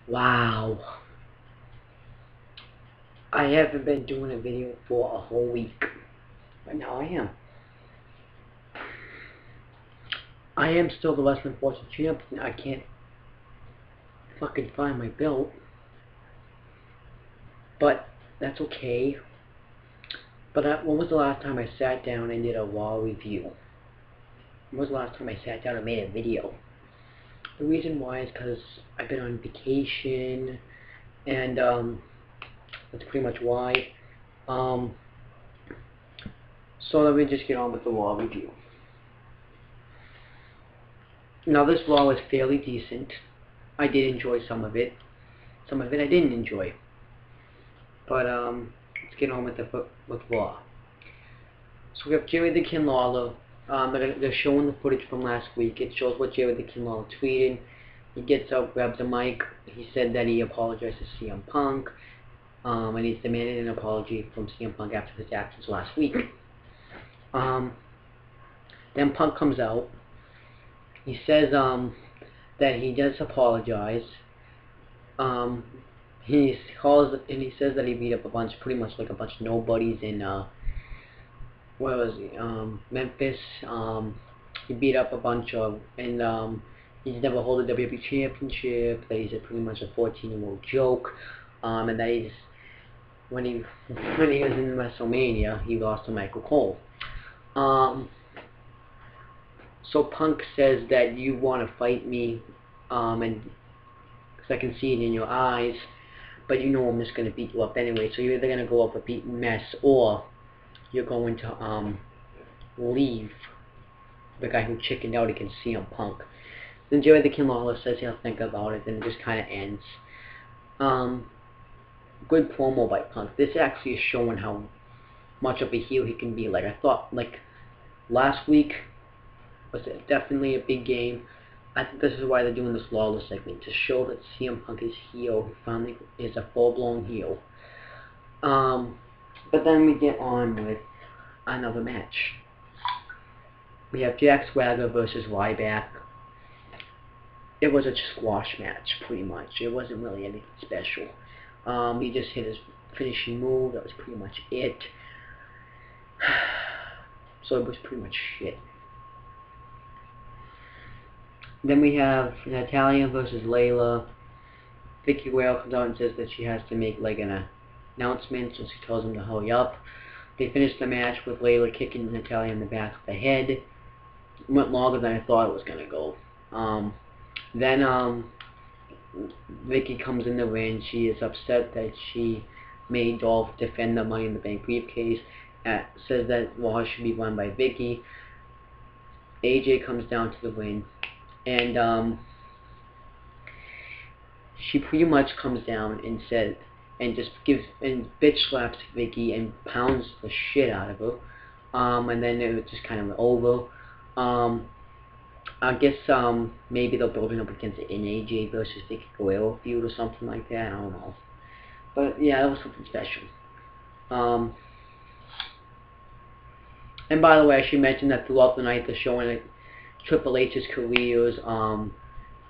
Wow. I haven't been doing a video for a whole week. But now I am. I am still the Wrestling Fortune champ. I can't fucking find my belt. But that's okay. But when was the last time I sat down and did a RAW review? When was the last time I sat down and made a video? The reason why is because I've been on vacation, and that's pretty much why. So let me just get on with the RAW review. Now this RAW was fairly decent. I did enjoy some of it. Some of it I didn't enjoy. But let's get on with RAW. So we have Jerry the King Lawler. They're showing the footage from last week. It shows what Jerry the King Lawler tweeted. He gets up, grabs a mic. He said that he apologized to CM Punk, and he's demanded an apology from CM Punk after his actions last week. Then Punk comes out. He says that he does apologize. He calls and he says that he beat up pretty much like a bunch of nobodies in where was he? Memphis. He beat up a bunch of, and he's never held a WWE championship. That he's pretty much a 14-year-old joke. And that he's when he was in WrestleMania, he lost to Michael Cole. So Punk says that you want to fight me, and because I can see it in your eyes, but you know I'm just going to beat you up anyway. So you're either going to go up a beaten mess, or you're going to leave the guy who chickened out against CM Punk. Then Jerry the King Lawler says he'll think about it, and it just kind of ends. Good promo by Punk. This actually is showing how much of a heel he can be. Like I thought, like last week was definitely a big game. I think this is why they're doing this Lawler segment, to show that CM Punk is heel. He finally is a full-blown heel. But then we get on with another match. We have Jack Swagger versus Ryback. It was a squash match, pretty much. It wasn't really anything special. He just hit his finishing move. That was pretty much it. So it was pretty much shit. Then we have Natalya versus Layla. Vicky Whale comes out and says that she has to make like an announcement, so she tells him to hurry up. They finished the match with Layla kicking Natalya in the back of the head. It went longer than I thought it was going to go. Then Vicky comes in the ring. She is upset that she made Dolph defend the Money in the Bank briefcase. Says that Raw should be won by Vicky. AJ comes down to the ring, and she pretty much comes down and says, and just bitch slaps Vicky and pounds the shit out of her. And then it was just kind of over. I guess maybe they're building up against an AJ versus Vicky Guerrero feud or something like that. I don't know. But yeah, that was something special. And by the way, I should mention that throughout the night they're showing like Triple H's careers,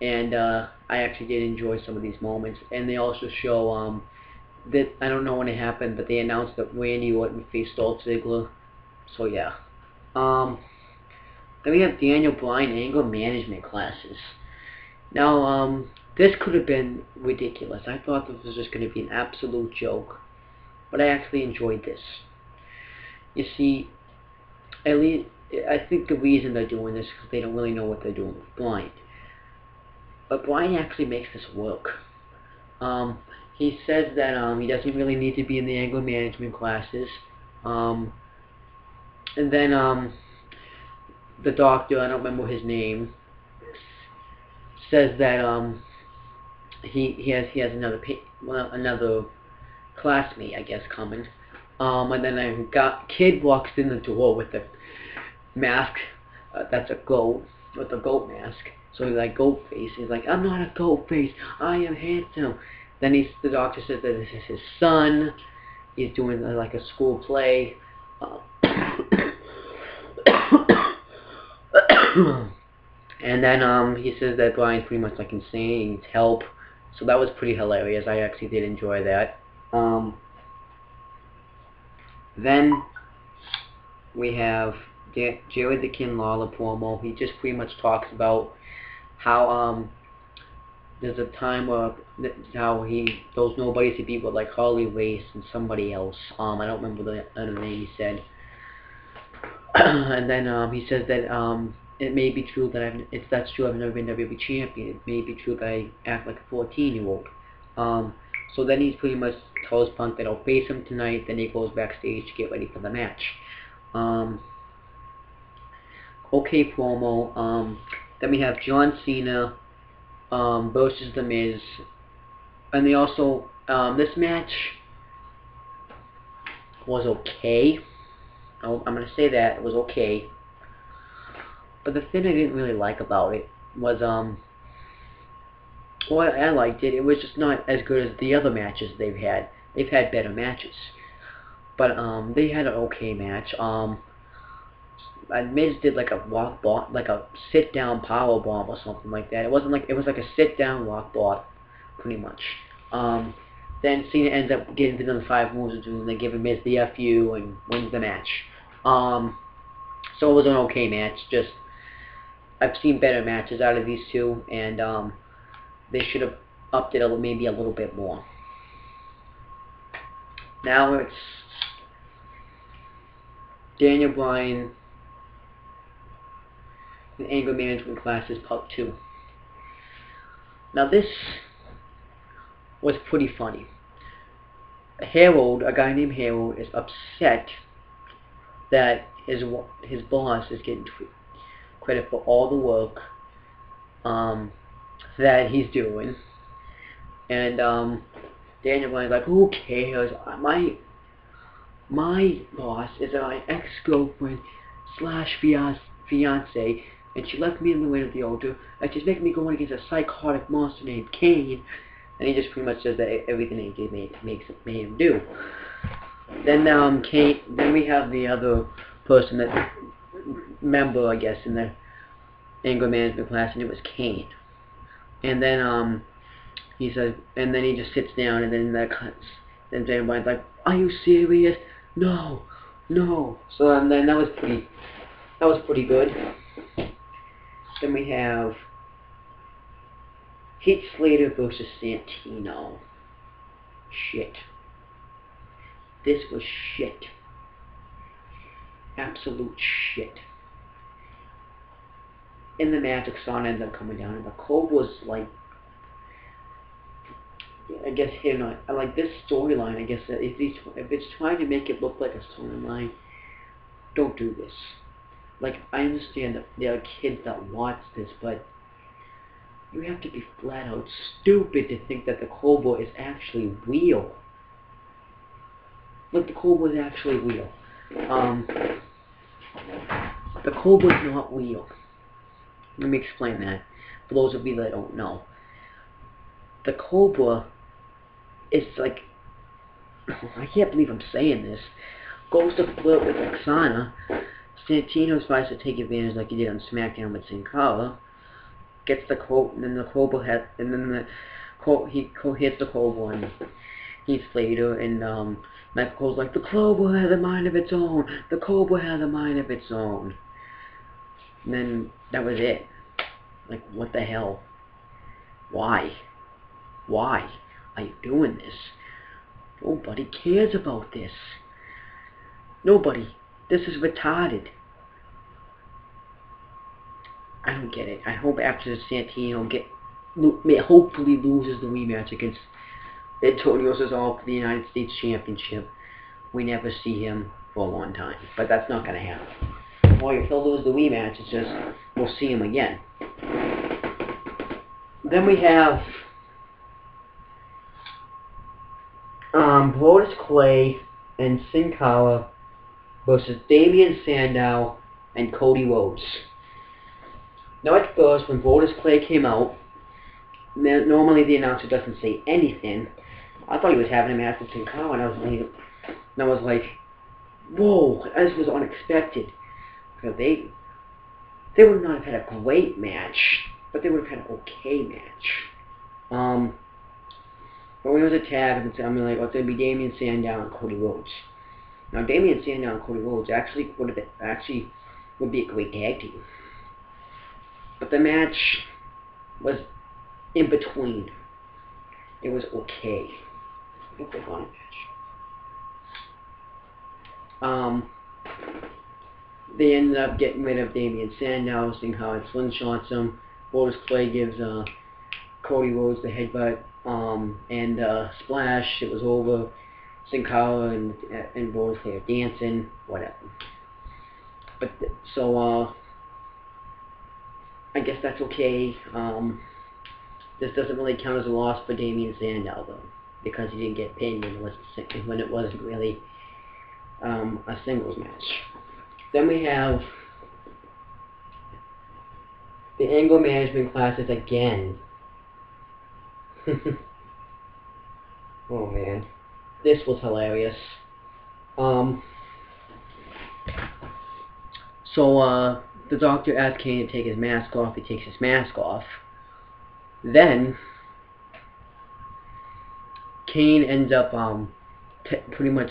and I actually did enjoy some of these moments. And they also show that, I don't know when it happened, but they announced that Randy Orton faced Dolph Ziggler. So yeah. Then we have Daniel Bryan anger management classes. Now, this could have been ridiculous. I thought this was just going to be an absolute joke, but I actually enjoyed this. You see, at least I think the reason they're doing this is because they don't really know what they're doing with Bryan. But Bryan actually makes this work. He says that he doesn't really need to be in the anger management classes. And then the doctor, I don't remember his name, says that he has another classmate, I guess, coming. And then a kid walks in the door with a mask that's a goat, with a goat mask. So he's like goat face. He's like, I'm not a goat face. I am handsome. Then the doctor says that this is his son. He's doing like a school play. And then he says that Bryan's pretty much like insane. He needs help. So that was pretty hilarious. I actually did enjoy that. Then we have Jared the King Lawler promo. He just pretty much talks about how there's a time where how those nobodies to be with like Harley Race and somebody else. I don't remember the other name he said. And then he says that it may be true that that's true, I've never been WWE champion. It may be true that I act like a 14-year-old. So then he pretty much tells Punk that I'll face him tonight. Then he goes backstage to get ready for the match. Okay promo. Then we have John Cena versus The Miz. And they also, this match was okay. I'm going to say that. It was okay. But the thing I didn't really like about it was, well, I liked it. It was just not as good as the other matches they've had. They've had better matches. But, they had an okay match. Miz did like a walk bomb, like a sit-down power bomb or something like that. It wasn't like, it was like a sit-down walk bomb, pretty much. Then Cena ends up getting to the 5 moves and they give Miz the FU and wins the match. So it was an okay match. Just, I've seen better matches out of these two, and they should have upped it maybe a little bit more. Now it's Daniel Bryan, the Anger Management Classes Part 2. Now this was pretty funny. Harold, a guy named Harold, is upset that his boss is getting credit for all the work that he's doing, and Daniel Bryan's like, who cares? My boss is my ex-girlfriend / fiance, and she left me in the way of the altar, and she's making me go against a psychotic monster named Kane. And he just pretty much says that everything he did made him do. Then Kane. Then we have the other person, that member, I guess, in the anger management class, and it was Kane. And then he says, and then he just sits down, and then then Daniel Bryan's like, "Are you serious? No, no." So and then that was pretty good. Then we have Heath Slater versus Santino. Shit. This was shit. Absolute shit. In the match, Cena ended up coming down, and the Cole was like, I guess here not. I like this storyline. I guess that if it's trying to make it look like a storyline, don't do this. Like, I understand that there are kids that watch this, but you have to be flat out stupid to think that the Cobra is actually real. Like, the Cobra is actually real. The Cobra is not real. Let me explain that, for those of you that don't know. The Cobra is like, I can't believe I'm saying this, goes to flirt with Oksana. Santino tries to take advantage like he did on SmackDown with Sin Cara. Gets the quote, and then the Cobra has, and then the quote, he hits the Cobra, and Heath Slater, and Michael Cole's like, the Cobra has a mind of its own. The Cobra has a mind of its own. And then that was it. Like, what the hell? Why? Why are you doing this? Nobody cares about this. Nobody. This is retarded. I don't get it. I hope after Santino hopefully loses the rematch against Antonio Cesaro for the United States Championship, we never see him for a long time. But that's not going to happen. Or if he'll lose the rematch, it's just we'll see him again. Then we have Brodus Clay and Sin Cara versus Damien Sandow and Cody Rhodes. Now at first, when Brodus Clay came out, normally the announcer doesn't say anything. I thought he was having a match with Sin Cara, and I was like, whoa, this was unexpected. Because they would not have had a great match, but they would have had an okay match. But when it was a tag, I'm like, oh, it's going to be Damien, Sandow, and Cody Rhodes. Now, Damien, Sandow, and Cody Rhodes actually would be a great tag team. But the match was in between. It was okay. I think they won a match. They ended up getting rid of Damien Sandow, seeing how it slingshots him. Rhodes Clay gives Cody Rhodes the headbutt and splash. It was over. Sin Cara and Rhodes Clay are dancing, whatever. But so I guess that's okay. This doesn't really count as a loss for Damien Sandow though, because he didn't get pinned when it wasn't really a singles match. Then we have the Angle Management Classes again. Oh man, this was hilarious. So the doctor asked Kane to take his mask off. He takes his mask off. Then Kane ends up pretty much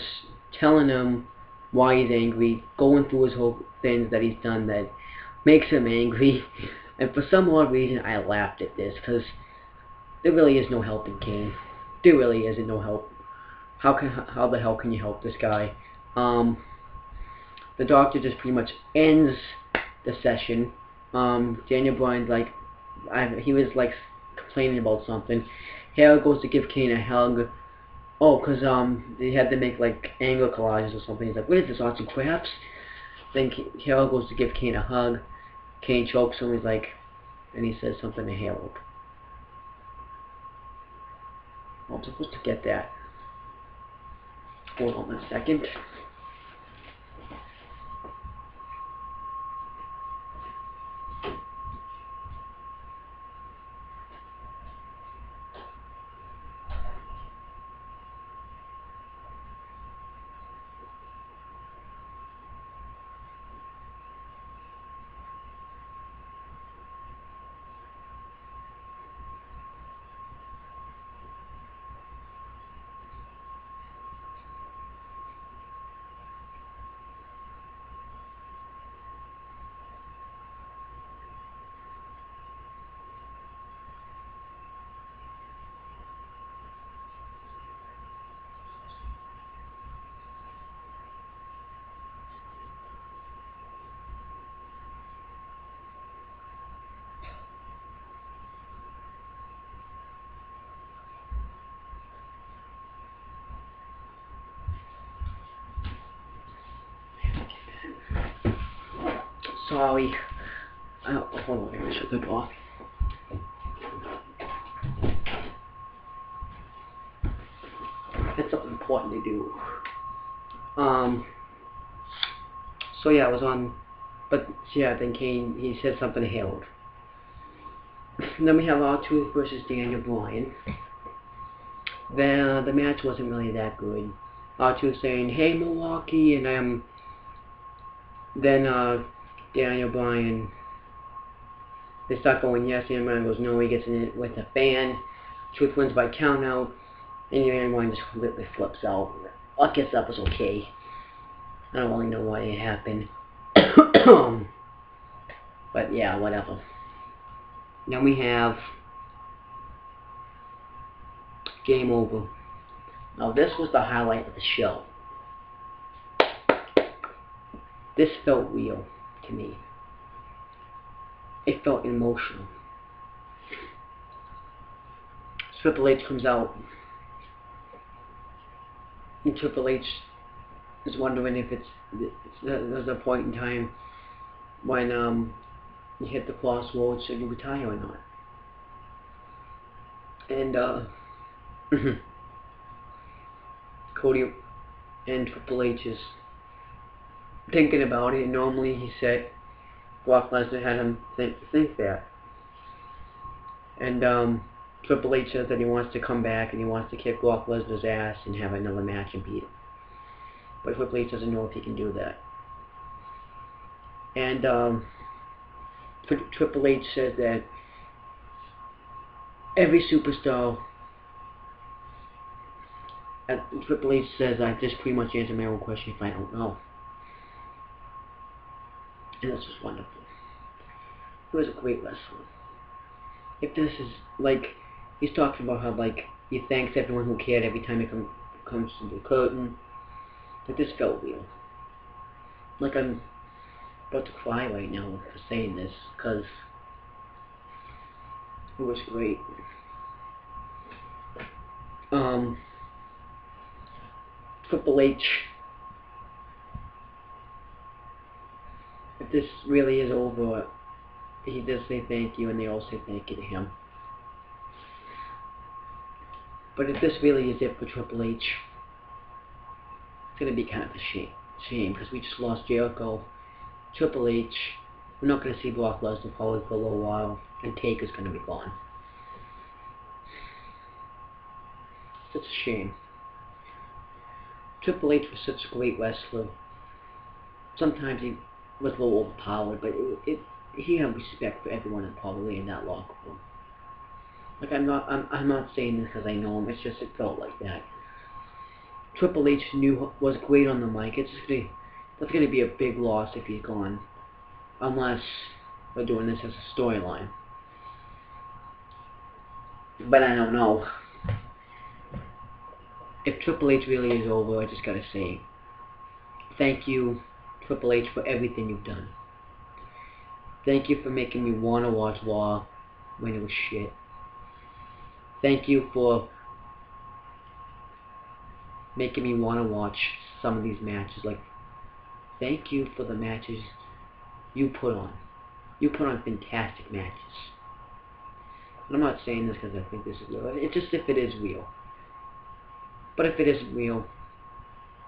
telling him why he's angry, going through his whole things that he's done that makes him angry. And for some odd reason, I laughed at this because there really is no helping Kane. There really isn't no help. How the hell can you help this guy? The doctor just pretty much ends the session. Daniel Bryan, like, he was like complaining about something. Hale goes to give Kane a hug. Oh, because they had to make like angle collages or something. He's like, what is this, arts and crafts? Then Hale goes to give Kane a hug. Kane chokes him. He's like, and he says something to Hale. I'm supposed to get that. Hold on a second. Sorry. Hold on, let me shut the door. That's something important to do. So yeah, I was on, but yeah, then Kane, he said something to Harold. Then we have R-Truth versus Daniel Bryan. Then the match wasn't really that good. R-Truth saying, "Hey Milwaukee," and then Daniel Bryan, they start going yes, and Bryan goes no, he gets in it with a fan. Truth wins by count out, and Daniel Bryan just completely flips out. I guess that was okay. I don't really know why it happened. But yeah, whatever. Then we have Game Over. Now this was the highlight of the show. This felt real to me. It felt emotional. Triple H comes out, and Triple H is wondering if there's a point in time when you hit the crossroads, should you retire or not? And Cody and Triple H is thinking about it. Normally he said Brock Lesnar had him think that. And Triple H says that he wants to come back and he wants to kick Brock Lesnar's ass and have another match and beat him. But Triple H doesn't know if he can do that. And Triple H said that every superstar Triple H says, I just pretty much answered my own question if I don't know. And this was wonderful. He was a great wrestler. If this is, like, he's talking about how, like, he thanks everyone who cared every time he comes to the curtain. Like, this felt real. Like, I'm about to cry right now for saying this, because it was great. Triple H, if this really is over, he does say thank you, and they all say thank you to him. But if this really is it for Triple H, it's going to be kind of a shame, because we just lost Jericho, Triple H, we're not going to see Brock Lesnar probably for a little while, and Taker's going to be gone. It's a shame. Triple H was such a great wrestler. Sometimes he was a little overpowered, but he had respect for everyone probably in that locker room. Like, I'm not saying this because I know him. It's just it felt like that. Triple H was great on the mic. That's gonna be a big loss if he's gone, unless we're doing this as a storyline. But I don't know. If Triple H really is over, I just gotta say, thank you, Triple H, for everything you've done. Thank you for making me want to watch RAW when it was shit. Thank you for making me want to watch some of these matches. Like, thank you for the matches you put on. You put on fantastic matches. And I'm not saying this because I think this is real. It's just if it is real. But if it isn't real,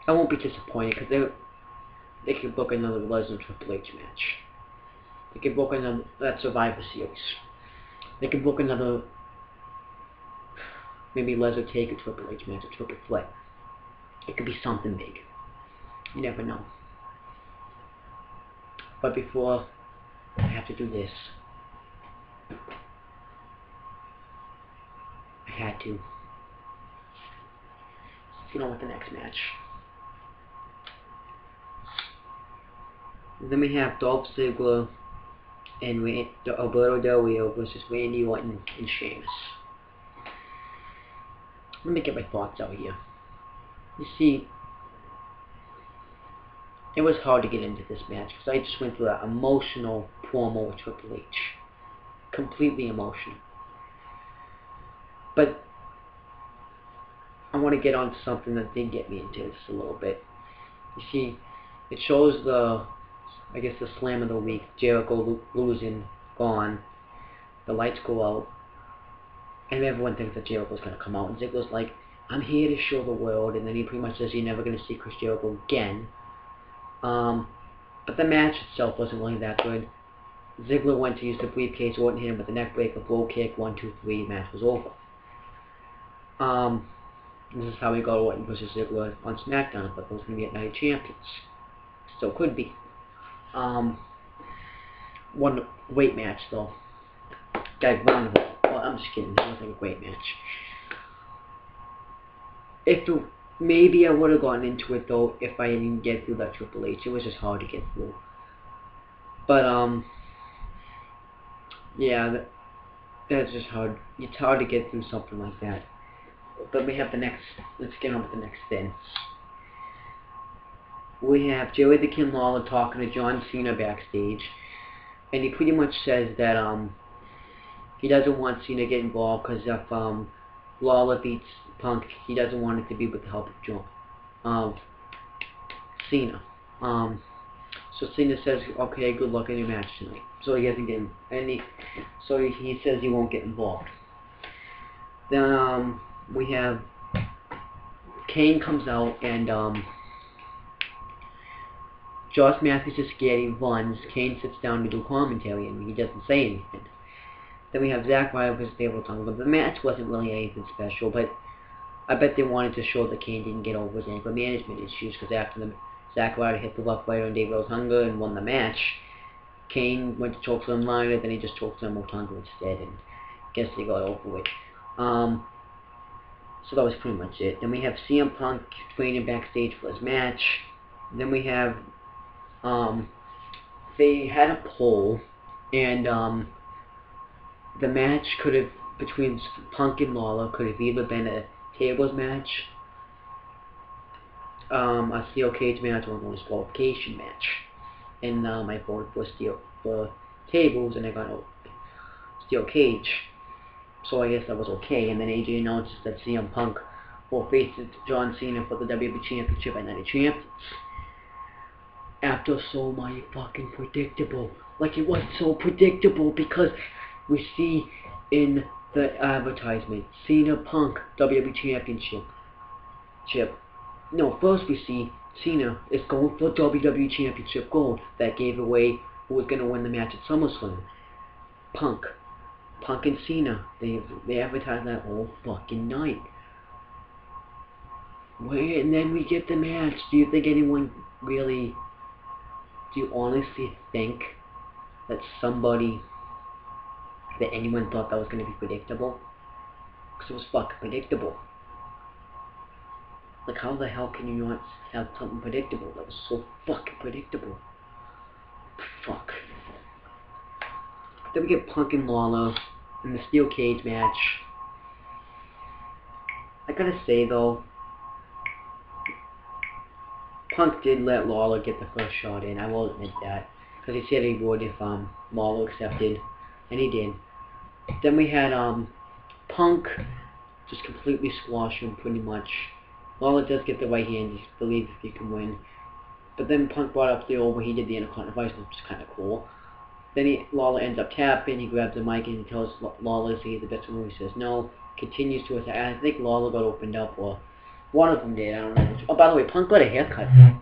I won't be disappointed because they could book another Lesnar Triple H match. They could book another that Survivor Series. They could book another maybe Lesnar Taker Triple H match, a triple threat. It could be something big. You never know. But before I have to do this, I had to. You know what, the next match. Then we have Dolph Ziggler and Alberto Del Rio versus Randy Orton and Sheamus. Let me get my thoughts out here. You see, it was hard to get into this match because I just went through that emotional promo with Triple H. Completely emotional. But I want to get on to something that did get me into this a little bit. You see, it shows the slam of the week, Jericho losing, gone, the lights go out, and everyone thinks that Jericho's going to come out, and Ziggler's like, I'm here to show the world, and then he pretty much says you're never going to see Chris Jericho again. But the match itself wasn't really that good. Ziggler went to use the briefcase, Orton hit him with the neck breaker, blow kick, 1, 2, 3, match was over. This is how we got Orton versus Ziggler on SmackDown, but those going to be at Night of Champions. Still could be. One great match though. Guys, wonderful. Well, I'm just kidding. It wasn't a great match. Maybe I would have gotten into it though if I didn't get through that Triple H. It was just hard to get through. But yeah, that's just hard. It's hard to get through something like that. But we have the next. Let's get on with the next thing. We have Joey the King Lawler talking to John Cena backstage, and he pretty much says that he doesn't want Cena to get involved because if Lawler beats Punk, he doesn't want it to be with the help of Cena. So Cena says, okay, good luck in your match tonight. So he doesn't get he says he won't get involved. Then we have Kane comes out and Josh Matthews is scared, he runs. Kane sits down to do commentary and he doesn't say anything. Then we have Zack Ryder versus David Tonga. The match wasn't really anything special, but I bet they wanted to show that Kane didn't get over his anger management issues because after Zack Ryder hit the Rough Rider on David Otunga and won the match, Kane went to choke slam Ryder, then he just choked slam Otunga instead, and I guess they got over it. So that was pretty much it. Then we have CM Punk training backstage for his match. Then we have, they had a poll, and the match could have, between Punk and Lawler, could have either been a tables match, a steel cage match, or a disqualification match. And I voted for tables, and I got a steel cage. So I guess that was okay. And then AJ announced that CM Punk will face John Cena for the WWE Championship at Night of Champions. After so many fucking predictable, like it was so predictable, because we see in the advertisement, Cena Punk WWE Championship. No, first we see Cena is going for WWE Championship gold. That gave away who was going to win the match at SummerSlam. Punk and Cena, they advertised that whole fucking night. And then we get the match. Do you think anyone really, do you honestly think that anyone thought that was going to be predictable? Because it was fucking predictable. Like, how the hell can you not have something predictable? That was so fucking predictable. Fuck. Then we get Punk and Lawler in the steel cage match. I gotta say though, Punk did let Lawler get the first shot in. I will admit that, because he said he would if Lawler accepted, and he did. Then we had Punk just completely squash him pretty much. Lawler does get the right hand. He believes he can win. But then Punk brought up the old where he did the Intercontinental Vice, which is kind of cool. Then Lawler ends up tapping. He grabs the mic and he tells Lawler he's the best one. He says no. Continues to attack. I think Lawler got opened up, or one of them did. I don't know. Oh, by the way, Punk got a haircut. I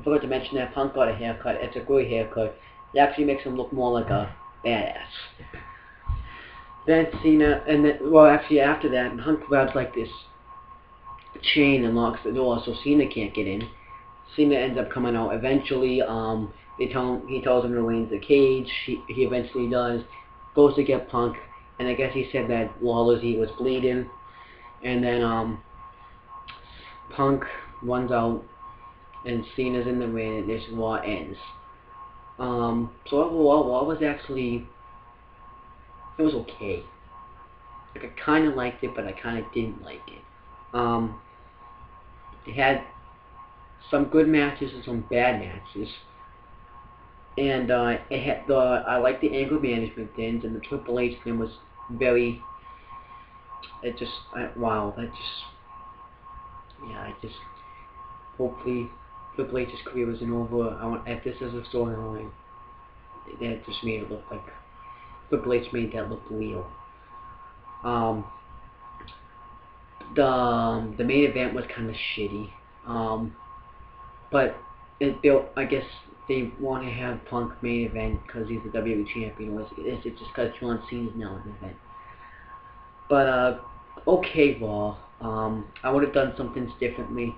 forgot to mention that. Punk got a haircut. It's a great haircut. It actually makes him look more like a badass. Then Cena, and then, well, actually after that, Punk grabs like this chain and locks the door so Cena can't get in. Cena ends up coming out eventually. He tells him to arrange the cage. He eventually does. Goes to get Punk, and I guess he said that Lawler's ear was bleeding. And then Punk runs out, and Cena's in the ring, and this Raw ends. So overall, Raw was actually, it was okay. Like, I kind of liked it, but I kind of didn't like it. It had some good matches and some bad matches, and it had I liked the anger management things, and the Triple H thing was very. It just wow, that just, yeah, I just, hopefully Triple H's career isn't over. If this is a storyline, that just made it look like Triple H made that look real. The main event was kind of shitty, but it built. I guess they want to have Punk main event because he's the WWE champion. It's just because John Cena's now in the event. But okay, Raw. I would have done something differently.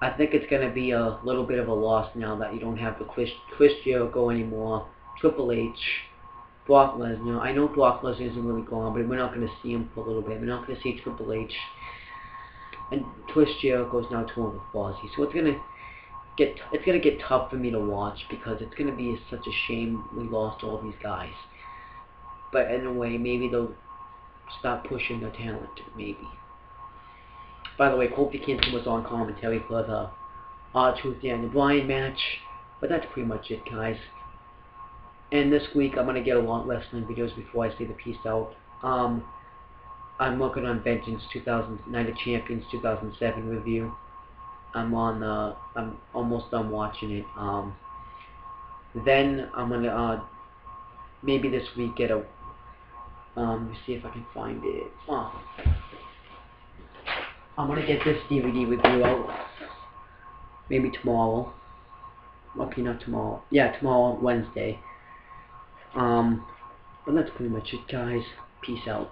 I think it's gonna be a little bit of a loss now that you don't have the Chris Jericho anymore. Triple H, Brock Lesnar. I know Brock Lesnar isn't really gone, but we're not gonna see him for a little bit. We're not gonna see Triple H. And Chris Jericho's now touring with Fozzy, so it's gonna get tough for me to watch, because it's gonna be such a shame we lost all these guys. But in a way, maybe they'll stop pushing their talent. Maybe. By the way, Kofi Kingston was on commentary for the R-Truth and the Bryan match, but that's pretty much it, guys. And this week I'm gonna get a lot of wrestling videos before I say the peace out. I'm working on Vengeance 2000 Night of Champions 2007 review. I'm almost done watching it. Then I'm gonna maybe this week get a let me see if I can find it. I'm gonna get this DVD review out maybe tomorrow. Okay, not tomorrow. Yeah, tomorrow, Wednesday. But that's pretty much it, guys. Peace out.